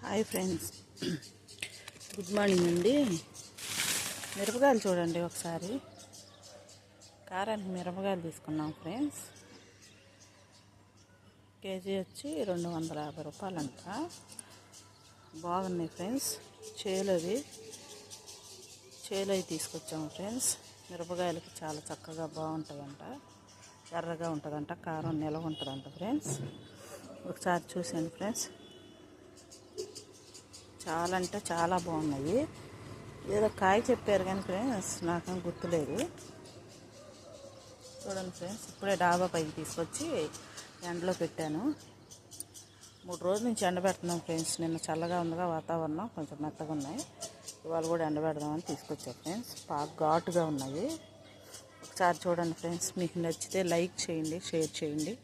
Hi friends, good morning అండి. మిరపకాయలు చూడండి ఒకసారి. కారానికి మిరపకాయలు తీసుకున్నాం ఫ్రెండ్స్. కేజీ వచ్చి 250 రూపాయలంట. బాగున్నాయి ఫ్రెండ్స్. చేలవి తీసుకొచ్చాము ఫ్రెండ్స్. మిరపకాయలకి చాలా చక్కగా బాగుంటుందంట, ఎర్రగా ఉంటుందంట, కారం నిలవ ఉంటుందంట ఫ్రెండ్స్. ఒకసారి చూసేయండి ఫ్రెండ్స్. చాలా అంటే చాలా బాగున్నాయి. ఏదో కాయ చెప్పారు కానీ ఫ్రెండ్స్ నాకేం గుర్తులేదు. చూడండి ఫ్రెండ్స్, ఇప్పుడే డాబా పైకి తీసుకొచ్చి ఎండలో పెట్టాను. 3 రోజుల నుంచి ఎండబెడుతున్నాం ఫ్రెండ్స్. నిన్న చల్లగా ఉందిగా వాతావరణం, కొంచెం మెత్తగా ఉన్నాయి. ఇవాళ కూడా ఎండబెడదామని తీసుకొచ్చాను ఫ్రెండ్స్. బాగా ఘాటుగా ఉన్నాయి. ఒకసారి చూడండి ఫ్రెండ్స్. మీకు నచ్చితే లైక్ చేయండి, షేర్ చేయండి.